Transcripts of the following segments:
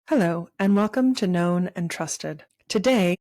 Hello, and welcome to Known and Trusted. Today,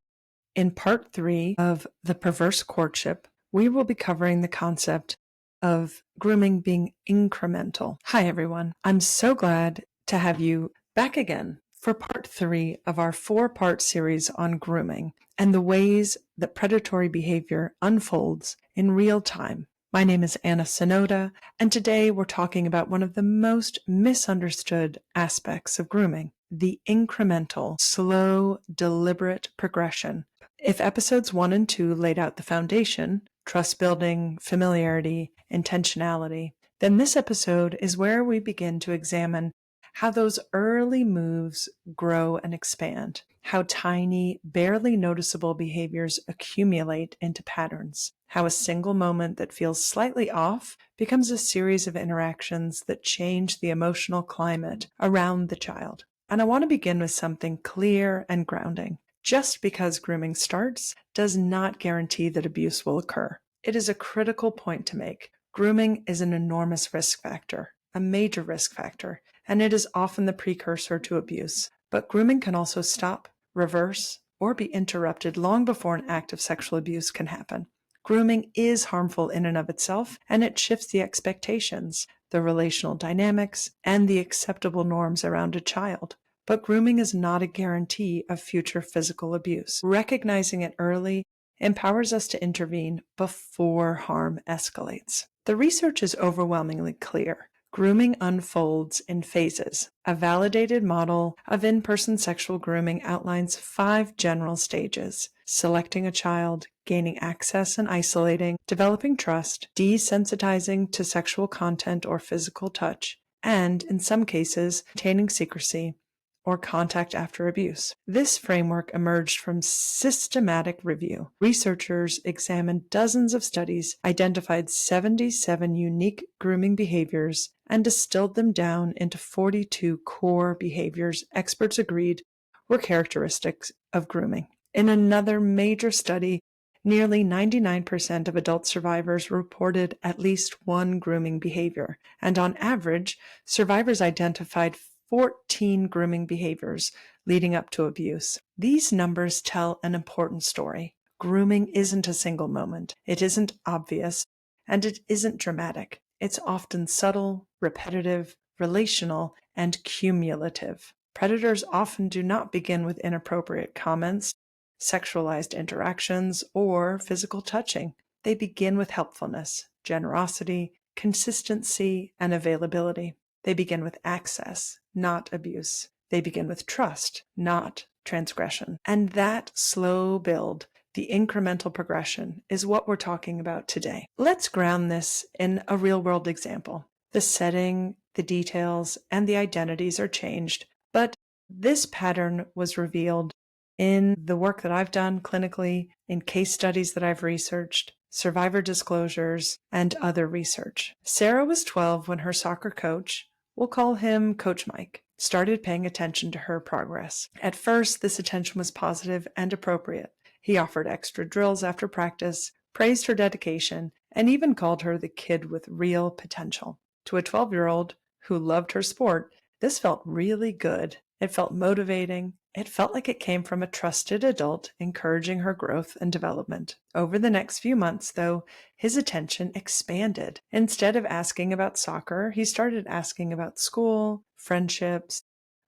in part 3 of The Perverse Courtship, we will be covering the concept of grooming being incremental. Hi, everyone. I'm so glad to have you back again for part 3 of our 4-part series on grooming and the ways that predatory behavior unfolds in real time. My name is Anna Sonoda, and today we're talking about one of the most misunderstood aspects of grooming, the incremental, slow, deliberate progression. If episodes 1 and 2 laid out the foundation, trust building, familiarity, intentionality, then this episode is where we begin to examine how those early moves grow and expand, how tiny, barely noticeable behaviors accumulate into patterns, how a single moment that feels slightly off becomes a series of interactions that change the emotional climate around the child. And I want to begin with something clear and grounding. Just because grooming starts does not guarantee that abuse will occur. It is a critical point to make. Grooming is an enormous risk factor, a major risk factor, and it is often the precursor to abuse. But grooming can also stop, reverse, or be interrupted long before an act of sexual abuse can happen. Grooming is harmful in and of itself, and it shifts the expectations, the relational dynamics, and the acceptable norms around a child. But grooming is not a guarantee of future physical abuse. Recognizing it early empowers us to intervene before harm escalates. The research is overwhelmingly clear. Grooming unfolds in phases. A validated model of in-person sexual grooming outlines 5 general stages: selecting a child, gaining access and isolating, developing trust, desensitizing to sexual content or physical touch, and, in some cases, maintaining secrecy or contact after abuse. This framework emerged from systematic review. Researchers examined dozens of studies, identified 77 unique grooming behaviors, and distilled them down into 42 core behaviors experts agreed were characteristics of grooming. In another major study, nearly 99% of adult survivors reported at least one grooming behavior, and on average, survivors identified 14 grooming behaviors leading up to abuse. These numbers tell an important story. Grooming isn't a single moment. It isn't obvious, and it isn't dramatic. It's often subtle, repetitive, relational, and cumulative. Predators often do not begin with inappropriate comments, sexualized interactions, or physical touching. They begin with helpfulness, generosity, consistency, and availability. They begin with access, not abuse. They begin with trust, not transgression. And that slow build, the incremental progression, is what we're talking about today. Let's ground this in a real-world example. The setting, the details, and the identities are changed, but this pattern was revealed in the work that I've done clinically, in case studies that I've researched, survivor disclosures, and other research. Sarah was 12 when her soccer coach, we'll call him Coach Mike, started paying attention to her progress. At first, this attention was positive and appropriate. He offered extra drills after practice, praised her dedication, and even called her the kid with real potential. To a 12-year-old who loved her sport, this felt really good. It felt motivating. It felt like it came from a trusted adult encouraging her growth and development. Over the next few months, though, his attention expanded. Instead of asking about soccer, he started asking about school, friendships,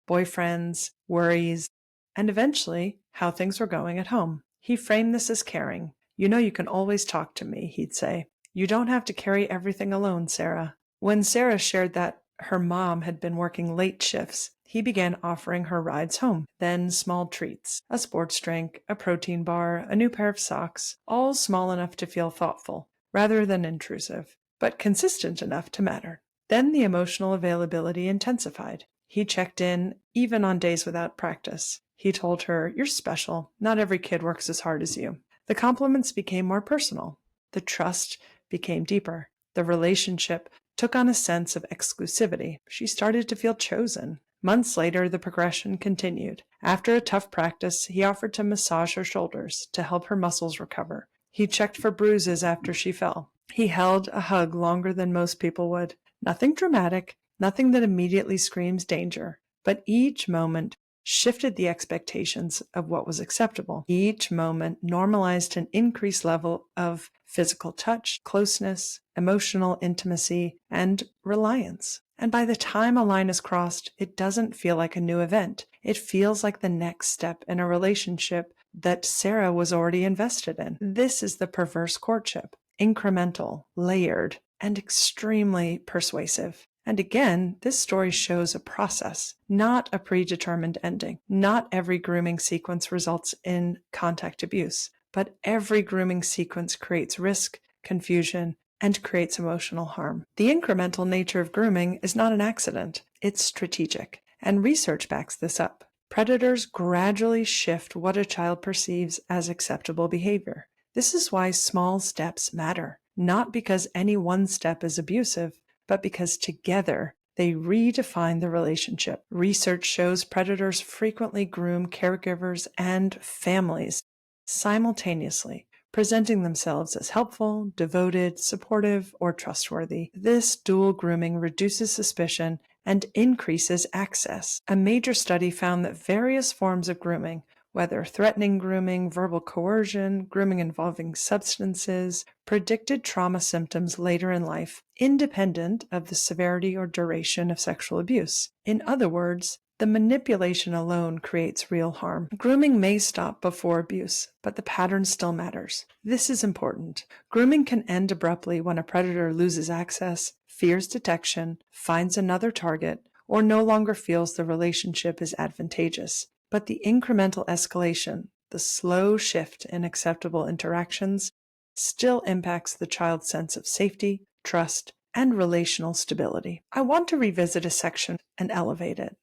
boyfriends, worries, and eventually how things were going at home. He framed this as caring. "You know you can always talk to me," he'd say. "You don't have to carry everything alone, Sarah." When Sarah shared that her mom had been working late shifts, he began offering her rides home, then small treats, a sports drink, a protein bar, a new pair of socks, all small enough to feel thoughtful, rather than intrusive, but consistent enough to matter. Then the emotional availability intensified. He checked in, even on days without practice. He told her, "You're special. Not every kid works as hard as you." The compliments became more personal. The trust became deeper. The relationship took on a sense of exclusivity. She started to feel chosen. Months later, the progression continued. After a tough practice, he offered to massage her shoulders to help her muscles recover. He checked for bruises after she fell. He held a hug longer than most people would. Nothing dramatic, nothing that immediately screams danger, but each moment shifted the expectations of what was acceptable. Each moment normalized an increased level of physical touch, closeness, emotional intimacy, and reliance. And by the time a line is crossed, it doesn't feel like a new event. It feels like the next step in a relationship that Sarah was already invested in. This is the perverse courtship, incremental, layered, and extremely persuasive. And again, this story shows a process, not a predetermined ending. Not every grooming sequence results in contact abuse, but every grooming sequence creates risk, confusion, and creates emotional harm. The incremental nature of grooming is not an accident, it's strategic, and research backs this up. Predators gradually shift what a child perceives as acceptable behavior. This is why small steps matter, not because any one step is abusive, but because together they redefine the relationship. Research shows predators frequently groom caregivers and families simultaneously, presenting themselves as helpful, devoted, supportive, or trustworthy. This dual grooming reduces suspicion and increases access. A major study found that various forms of grooming, whether threatening grooming, verbal coercion, grooming involving substances, predicted trauma symptoms later in life, independent of the severity or duration of sexual abuse. In other words, the manipulation alone creates real harm. Grooming may stop before abuse, but the pattern still matters. This is important. Grooming can end abruptly when a predator loses access, fears detection, finds another target, or no longer feels the relationship is advantageous. But the incremental escalation, the slow shift in acceptable interactions, still impacts the child's sense of safety, trust, and relational stability. I want to revisit a section and elevate it.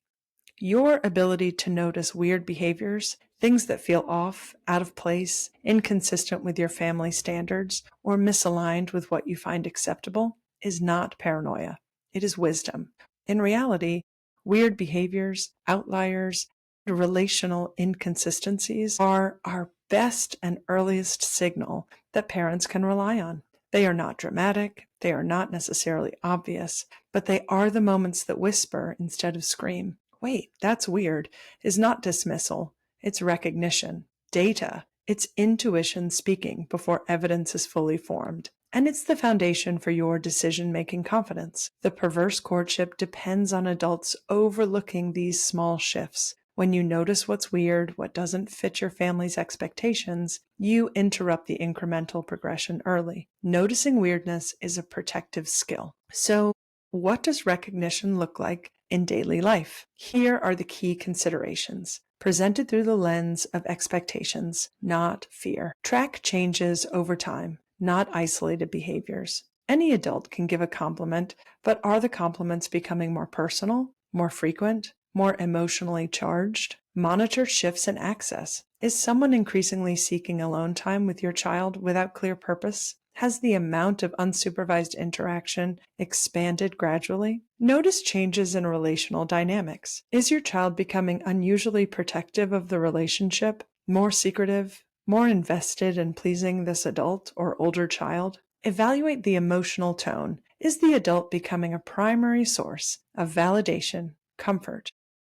Your ability to notice weird behaviors, things that feel off, out of place, inconsistent with your family standards, or misaligned with what you find acceptable, is not paranoia. It is wisdom. In reality, weird behaviors, outliers, relational inconsistencies are our best and earliest signal that parents can rely on. They are not dramatic, they are not necessarily obvious, but they are the moments that whisper instead of scream. Wait, that's weird, is not dismissal, it's recognition, data, it's intuition speaking before evidence is fully formed. And it's the foundation for your decision-making confidence. The perverse courtship depends on adults overlooking these small shifts. When you notice what's weird, what doesn't fit your family's expectations, you interrupt the incremental progression early. Noticing weirdness is a protective skill. So, what does recognition look like in daily life? Here are the key considerations, presented through the lens of expectations, not fear. Track changes over time, not isolated behaviors. Any adult can give a compliment, but are the compliments becoming more personal, more frequent, more emotionally charged? Monitor shifts in access. Is someone increasingly seeking alone time with your child without clear purpose? Has the amount of unsupervised interaction expanded gradually? Notice changes in relational dynamics. Is your child becoming unusually protective of the relationship, more secretive, more invested in pleasing this adult or older child? Evaluate the emotional tone. Is the adult becoming a primary source of validation, comfort,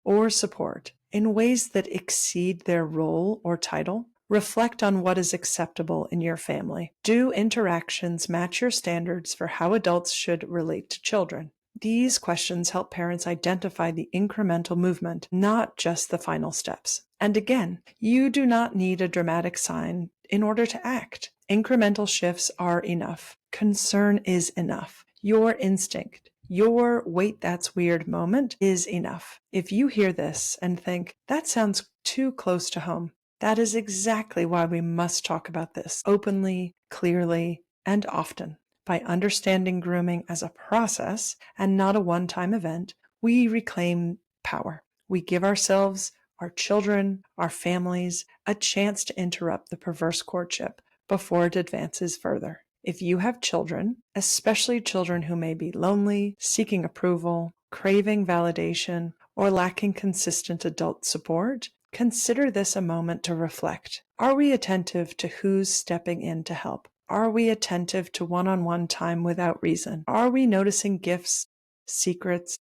or support in ways that exceed their role or title? Reflect on what is acceptable in your family. Do interactions match your standards for how adults should relate to children? These questions help parents identify the incremental movement, not just the final steps. And again, you do not need a dramatic sign in order to act. Incremental shifts are enough. Concern is enough. Your instinct, your wait, that's weird moment is enough. If you hear this and think, that sounds too close to home, that is exactly why we must talk about this openly, clearly, and often. By understanding grooming as a process and not a one-time event, we reclaim power. We give ourselves, our children, our families, a chance to interrupt the perverse courtship before it advances further. If you have children, especially children who may be lonely, seeking approval, craving validation, or lacking consistent adult support, consider this a moment to reflect. Are we attentive to who's stepping in to help? Are we attentive to one-on-one time without reason? Are we noticing gifts, secrets,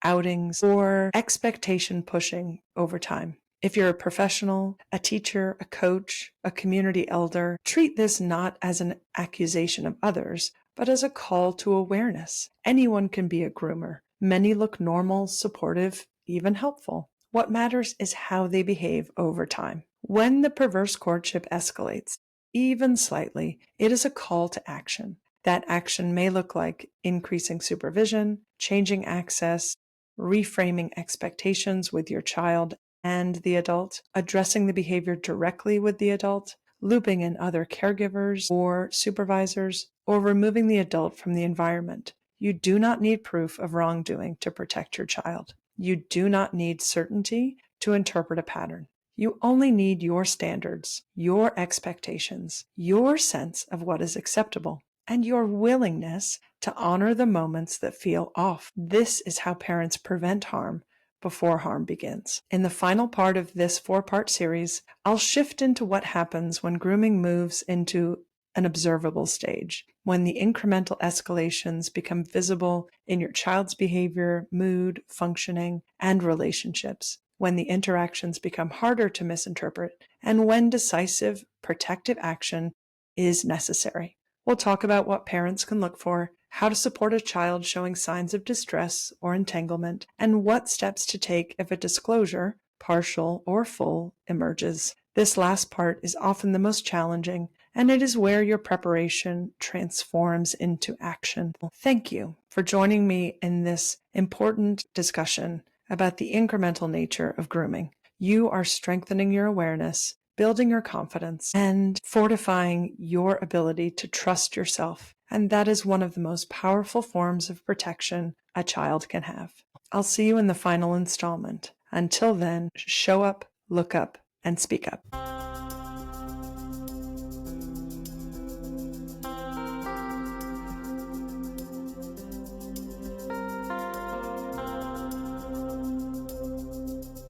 outings, or expectation pushing over time. If you're a professional, a teacher, a coach, a community elder, treat this not as an accusation of others, but as a call to awareness. Anyone can be a groomer. Many look normal, supportive, even helpful. What matters is how they behave over time. When the perverse courtship escalates, even slightly, it is a call to action. That action may look like increasing supervision, changing access, reframing expectations with your child and the adult, addressing the behavior directly with the adult, looping in other caregivers or supervisors, or removing the adult from the environment. You do not need proof of wrongdoing to protect your child. You do not need certainty to interpret a pattern. You only need your standards, your expectations, your sense of what is acceptable, and your willingness to honor the moments that feel off. This is how parents prevent harm before harm begins. In the final part of this 4-part series, I'll shift into what happens when grooming moves into an observable stage, when the incremental escalations become visible in your child's behavior, mood, functioning, and relationships, when the interactions become harder to misinterpret, and when decisive, protective action is necessary. We'll talk about what parents can look for, how to support a child showing signs of distress or entanglement, and what steps to take if a disclosure, partial or full, emerges. This last part is often the most challenging, and it is where your preparation transforms into action. Thank you for joining me in this important discussion about the incremental nature of grooming. You are strengthening your awareness, building your confidence, and fortifying your ability to trust yourself. And that is one of the most powerful forms of protection a child can have. I'll see you in the final installment. Until then, show up, look up, and speak up.